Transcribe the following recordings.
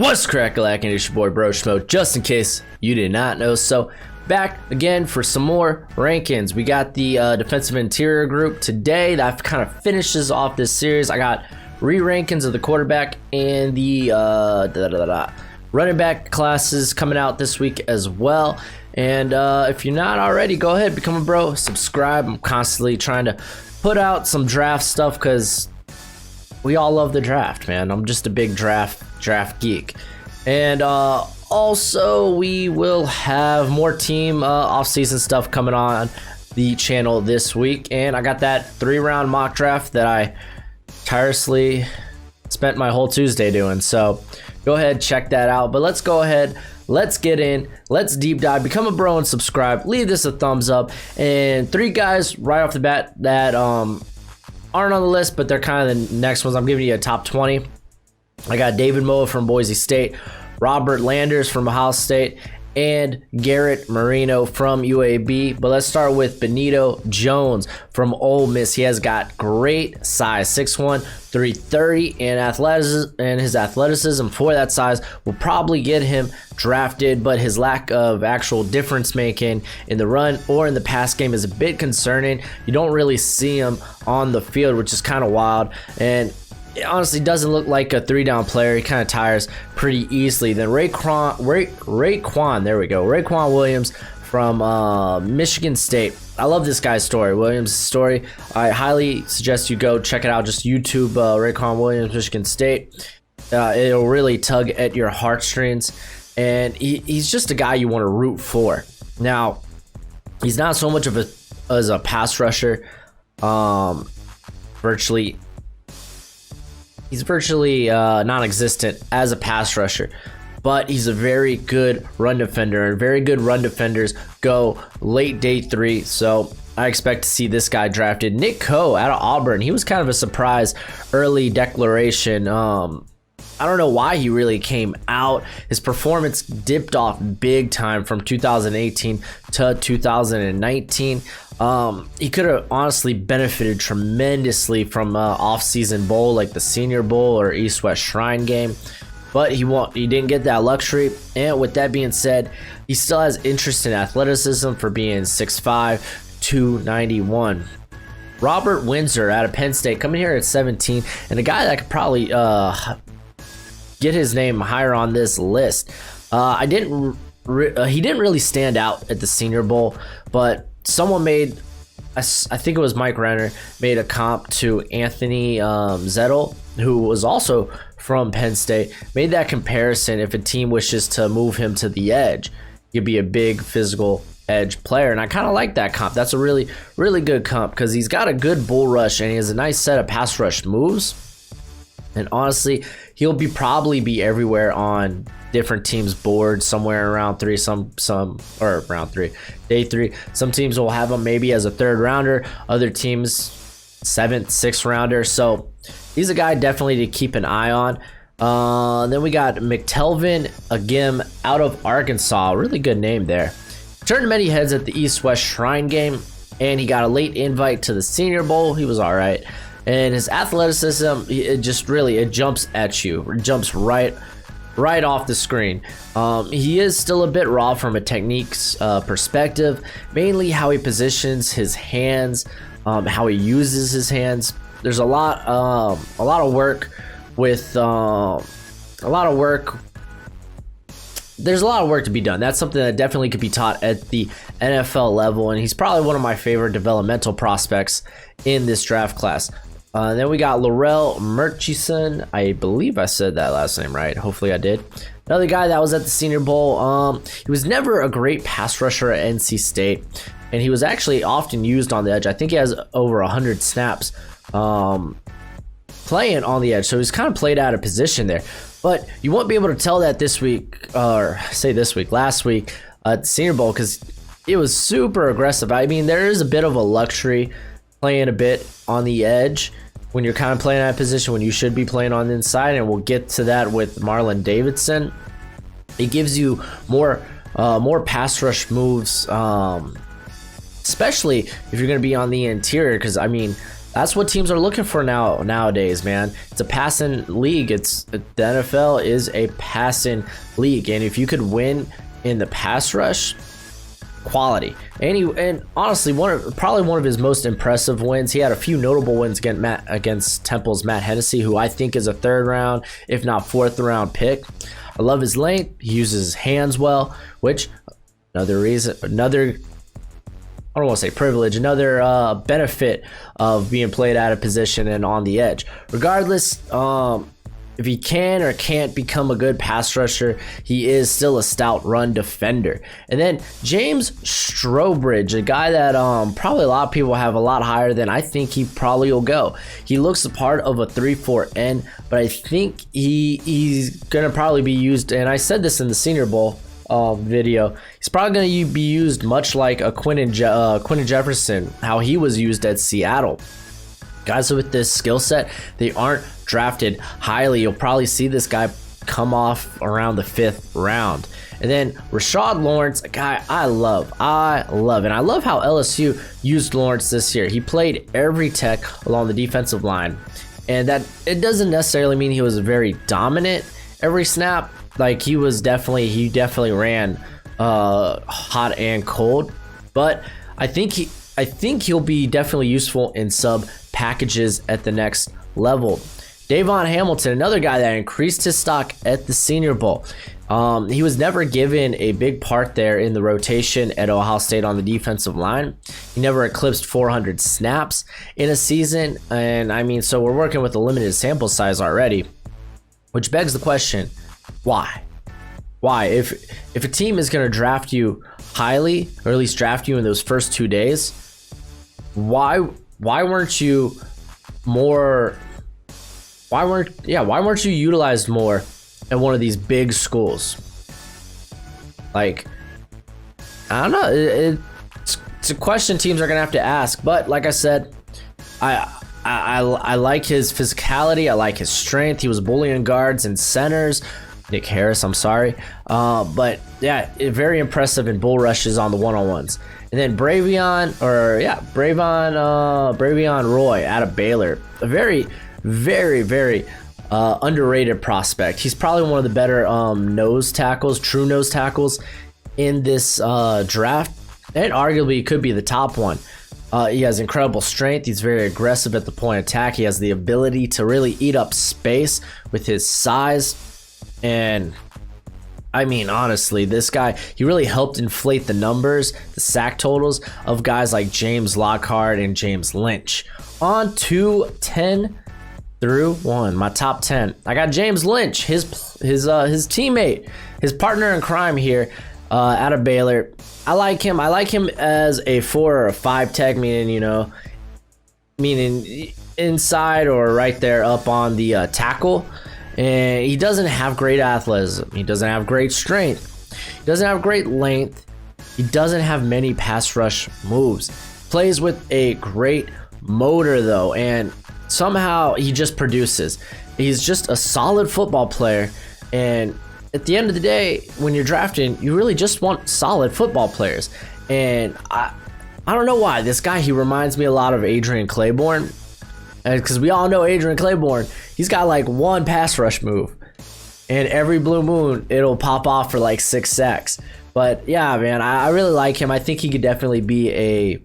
What's crack-a-lackin'? It's your boy Broshmo, just in case you did not know. So, back again for some more rankings. We got the defensive interior group today. That kind of finishes off this series. I got re-rankings of the quarterback and the running back classes coming out this week as well. And if you're not already, go ahead, become a bro, subscribe. I'm constantly trying to put out some draft stuff because we all love the draft, man. I'm just a big draft geek. And also we will have more team off-season stuff coming on the channel this week. And I got that 3-round mock draft that I tirelessly spent my whole Tuesday doing. So go ahead, check that out. But let's go ahead, let's get in, let's deep dive, become a bro and subscribe, leave this a thumbs up. And 3 guys right off the bat that aren't on the list, but they're kind of the next ones. I'm giving you a top 20. I got David Moa from Boise State, Robert Landers from Ohio State, and Garrett Marino from UAB. But let's start with Benito Jones from Ole Miss. He has got great size, 6'1", 330, and his athleticism for that size will probably get him drafted, but his lack of actual difference making in the run or in the pass game is a bit concerning. You don't really see him on the field, which is kind of wild, and it honestly doesn't look like a 3-down player. He kind of tires pretty easily. Then Raekwon Williams from Michigan State. I love this guy's story, Williams' story. I highly suggest you go check it out. Just YouTube Raekwon Williams, Michigan State. It'll really tug at your heartstrings. And he's just a guy you want to root for. Now, he's not so much of a pass rusher. He's virtually non-existent as a pass rusher, but he's a very good run defender, and very good run defenders go late day 3. So I expect to see this guy drafted. Nick Coe out of Auburn. He was kind of a surprise early declaration. I don't know why he really came out. His performance dipped off big time from 2018 to 2019. He could have honestly benefited tremendously from off-season bowl like the Senior Bowl or East-West Shrine game, but he didn't get that luxury. And with that being said, he still has interest in athleticism for being 6'5", 291. Robert Windsor out of Penn State coming here at 17, and a guy that could probably get his name higher on this list. He didn't really stand out at the Senior Bowl, but someone made, I think it was Mike Renner, made a comp to Anthony Zettel, who was also from Penn State, made that comparison. If a team wishes to move him to the edge, he'd be a big physical edge player, and I kind of like that comp. That's a really, really good comp because he's got a good bull rush and he has a nice set of pass rush moves. And honestly, he'll probably be everywhere on different teams' boards, somewhere around 3, or around 3, day 3. Some teams will have him maybe as a 3rd rounder, other teams 7th, 6th rounder. So he's a guy definitely to keep an eye on. Then we got McTelvin Agim out of Arkansas. Really good name there. Turned many heads at the East-West Shrine game, and he got a late invite to the Senior Bowl. He was all right. And his athleticism, it jumps at you. It jumps right off the screen. He is still a bit raw from a techniques perspective, mainly how he positions his hands, how he uses his hands. There's a lot of work There's a lot of work to be done. That's something that definitely could be taught at the NFL level, and he's probably one of my favorite developmental prospects in this draft class. Then we got Laurel Murchison. I believe I said that last name right. Hopefully I did. Another guy that was at the Senior Bowl. He was never a great pass rusher at NC State, and he was actually often used on the edge. I think he has over 100 snaps playing on the edge, so he's kind of played out of position there. But you won't be able to tell that last week at the Senior Bowl, because it was super aggressive. I mean, there is a bit of a luxury playing a bit on the edge when you're kind of playing that position when you should be playing on the inside, and we'll get to that with Marlon Davidson. It gives you more pass rush moves, especially if you're going to be on the interior, because I mean, That's what teams are looking for nowadays, man. It's a passing league. The NFL is a passing league, and if you could win in the pass rush, quality. And honestly, probably one of his most impressive wins. He had a few notable wins against Temple's Matt Hennessy, who I think is a 3rd round, if not 4th round pick. I love his length. He uses his hands well, which another I don't want to say privilege, another benefit of being played out of position and on the edge. Regardless, if he can or can't become a good pass rusher, he is still a stout run defender. And then James Strowbridge, a guy that probably a lot of people have a lot higher than I think he probably will go. He looks a part of a 3-4 end, but I think he's going to probably be used, and I said this in the Senior Bowl video, he's probably going to be used much like a Quentin Jefferson, how he was used at Seattle. Guys with this skill set, they aren't drafted highly. You'll probably see this guy come off around the 5th round. And then Rashad Lawrence, a guy I love. And I love how LSU used Lawrence this year. He played every tech along the defensive line. And that it doesn't necessarily mean he was very dominant every snap. Like he definitely ran hot and cold. But I think he'll be definitely useful in sub packages at the next level. Davon Hamilton, another guy that increased his stock at the Senior Bowl. He was never given a big part there in the rotation at Ohio State on the defensive line. He never eclipsed 400 snaps in a season. And I mean, so we're working with a limited sample size already, which begs the question, why? Why? If a team is going to draft you highly, or at least draft you in those first 2 days, why weren't you utilized more at one of these big schools? Like, I don't know. It's a question teams are gonna have to ask. But like I said, I like his physicality. I like his strength. He was bullying guards and centers. Nick Harris, I'm sorry. But yeah, very impressive in bull rushes on the one-on-ones. And then Bravion Roy out of Baylor. A very, very, very underrated prospect. He's probably one of the better true nose tackles in this draft. And arguably could be the top one. He has incredible strength. He's very aggressive at the point of attack. He has the ability to really eat up space with his size. And I mean, honestly, this guy, he really helped inflate the numbers, the sack totals of guys like James Lockhart and James Lynch. On to 10 through 1, my top 10. I got James Lynch, his teammate, his partner in crime here out of Baylor. I like him. I like him as a 4 or a 5 tech, meaning inside or right there up on the tackle. And he doesn't have great athleticism. He doesn't have great strength. He doesn't have great length. He doesn't have many pass rush moves. Plays with a great motor though, and somehow he just produces. He's just a solid football player. And at the end of the day, when you're drafting, you really just want solid football players. And I don't know why. This guy, he reminds me a lot of Adrian Claiborne. Because we all know Adrian Claiborne, he's got like one pass rush move. And every blue moon, it'll pop off for like 6 sacks. But yeah, man, I really like him. I think he could definitely be a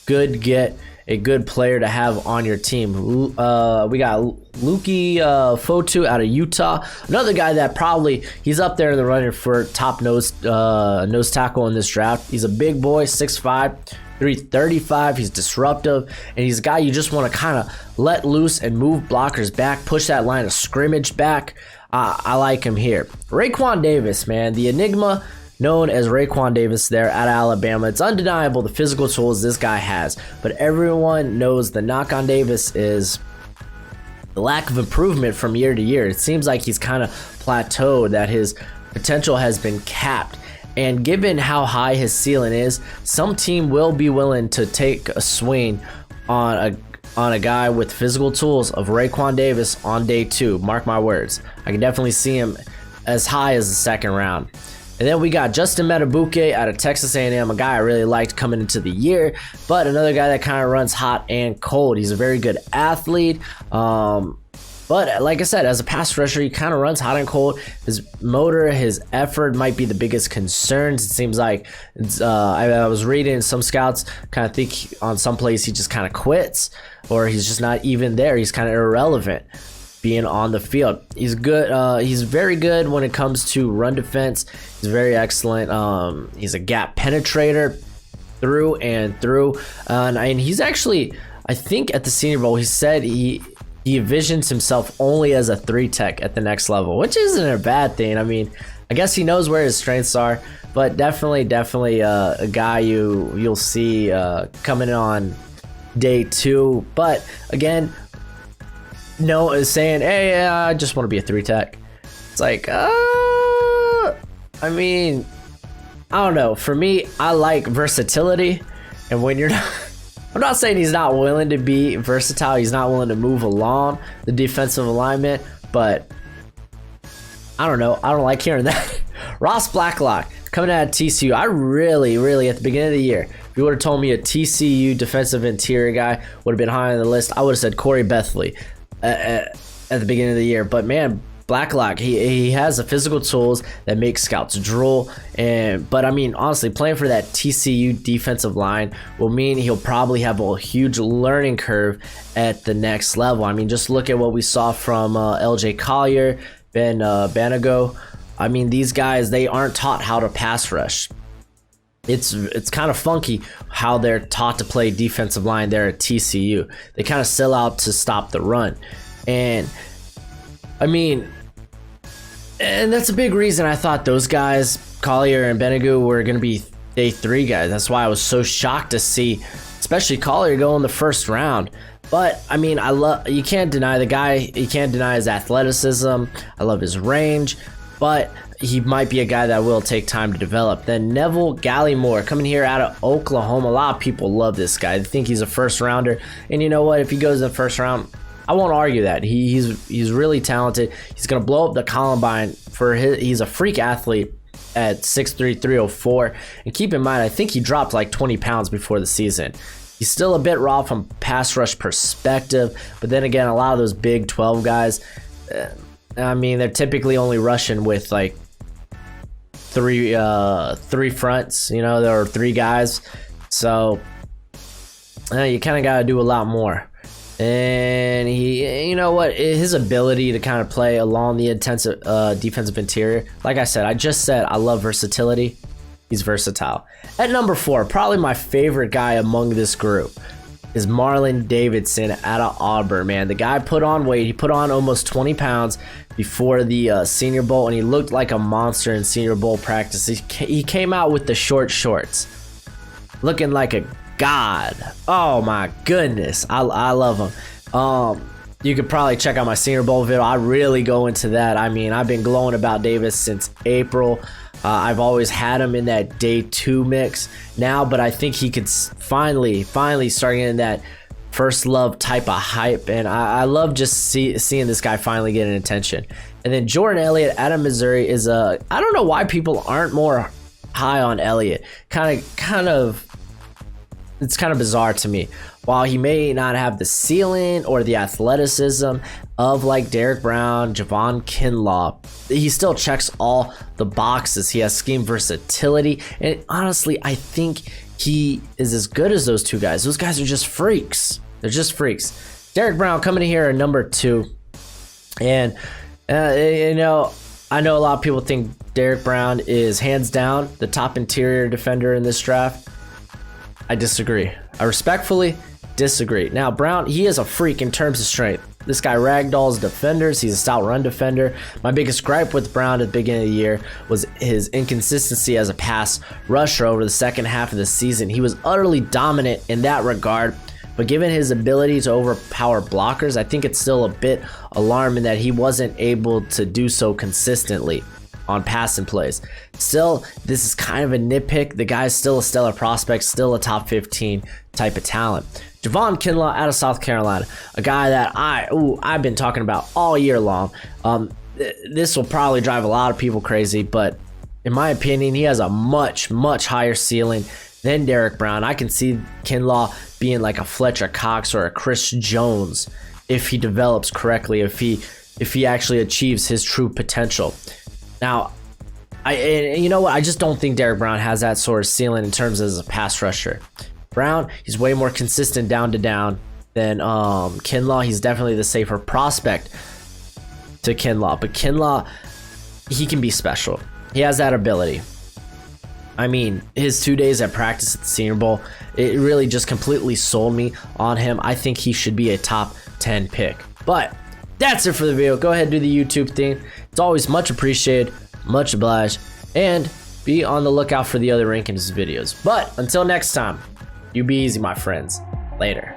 good player to have on your team. We got Luki Fotu out of Utah. Another guy that he's up there in the running for top nose tackle in this draft. He's a big boy, 6'5", 335. He's disruptive, and he's a guy you just want to kind of let loose and move blockers back, push that line of scrimmage back. I like him here. Raekwon Davis, man, the enigma known as Raekwon Davis there at Alabama. It's undeniable the physical tools this guy has, but everyone knows the knock on Davis is the lack of improvement from year to year. It seems like he's kind of plateaued, that his potential has been capped. And given how high his ceiling is, some team will be willing to take a swing on a guy with physical tools of Raekwon Davis on day 2. Mark my words. I can definitely see him as high as the 2nd round. And then we got Justin Metabuke out of Texas A&M, a guy I really liked coming into the year, but another guy that kind of runs hot and cold. He's a very good athlete. But like I said, as a pass rusher, he kind of runs hot and cold. His motor, his effort might be the biggest concerns. It seems like I was reading some scouts kind of think on some plays he just kind of quits, or he's just not even there. He's kind of irrelevant being on the field. He's good. He's very good when it comes to run defense. He's very excellent. He's a gap penetrator through and through. And he's actually, I think at the Senior Bowl, he said he envisions himself only as a 3-tech at the next level, which isn't a bad thing. I mean, I guess he knows where his strengths are, but definitely a guy you'll see coming on day 2. But again, no is saying, hey, I just want to be a 3-tech. It's like, I mean, I don't know. For me, I like versatility, and when you're not, I'm not saying he's not willing to be versatile. He's not willing to move along the defensive alignment, but I don't know. I don't like hearing that. Ross Blacklock coming out of TCU. I really, at the beginning of the year, if you would have told me a TCU defensive interior guy would have been high on the list, I would have said Corey Bethley at the beginning of the year. But man, Blacklock, he has the physical tools that make scouts drool. But I mean, honestly, playing for that TCU defensive line will mean he'll probably have a huge learning curve at the next level. I mean, just look at what we saw from LJ Collier, Ben Banago. I mean, these guys, they aren't taught how to pass rush. It's kind of funky how they're taught to play defensive line there at TCU. They kind of sell out to stop the run. And I mean, and that's a big reason I thought those guys, Collier and Benegu, were going to be day 3 guys. That's why I was so shocked to see, especially Collier, go in the first round. But I mean, you can't deny the guy. You can't deny his athleticism. I love his range, but he might be a guy that will take time to develop. Then Neville Gallimore coming here out of Oklahoma. A lot of people love this guy. They think he's a first rounder. And you know what? If he goes in the first round, I won't argue that. He's really talented. He's going to blow up the Columbine he's a freak athlete at 6'3", 304. And keep in mind, I think he dropped like 20 pounds before the season. He's still a bit raw from pass rush perspective, but then again, a lot of those Big 12 guys, I mean, they're typically only rushing with like three fronts, you know, there are 3 guys. So you kind of got to do a lot more. And he, you know what, his ability to kind of play along the intensive defensive interior, like I said, I love versatility. He's versatile. At number 4, probably my favorite guy among this group is Marlon Davidson out of Auburn. Man, the guy put on weight. He put on almost 20 pounds before the Senior Bowl, and he looked like a monster in Senior Bowl practice. He came out with the short shorts, looking like a god. Oh my goodness, I love him. You could probably check out my Senior Bowl video. I really go into that. I mean, I've been glowing about Davis since April. I've always had him in that day 2 mix now, but I think he could finally start getting that first love type of hype, and I love just seeing this guy finally getting attention. And then Jordan Elliott out of Missouri is I don't know why people aren't more high on Elliott. It's kind of bizarre to me. While he may not have the ceiling or the athleticism of like Derek Brown, Javon Kinlaw, he still checks all the boxes. He has scheme versatility, and honestly, I think he is as good as those 2 guys. Those guys are just freaks. They're just freaks. Derek Brown coming in here at number 2, and you know, I know a lot of people think Derek Brown is hands down the top interior defender in this draft. I disagree. I respectfully disagree. Now, Brown, he is a freak in terms of strength. This guy ragdolls defenders. He's a stout run defender. My biggest gripe with Brown at the beginning of the year was his inconsistency as a pass rusher over the second half of the season. He was utterly dominant in that regard, but given his ability to overpower blockers, I think it's still a bit alarming that he wasn't able to do so consistently on passing plays. Still, this is kind of a nitpick. The guy's still a stellar prospect, still a top 15 type of talent. Javon Kinlaw out of South Carolina, a guy that I've been talking about all year long. This will probably drive a lot of people crazy, but in my opinion, he has a much higher ceiling than Derrick Brown. I can see Kinlaw being like a Fletcher Cox or a Chris Jones if he develops correctly, if he actually achieves his true potential. Now, you know what? I just don't think Derrick Brown has that sort of ceiling in terms as a pass rusher. Brown, he's way more consistent down to down than Kinlaw. He's definitely the safer prospect to Kinlaw, but Kinlaw, he can be special. He has that ability. I mean, his 2 days at practice at the Senior Bowl, it really just completely sold me on him. I think he should be a top 10 pick. But that's it for the video. Go ahead and do the YouTube thing. It's always much appreciated, much obliged, and be on the lookout for the other rankings videos. But until next time, you be easy, my friends. Later.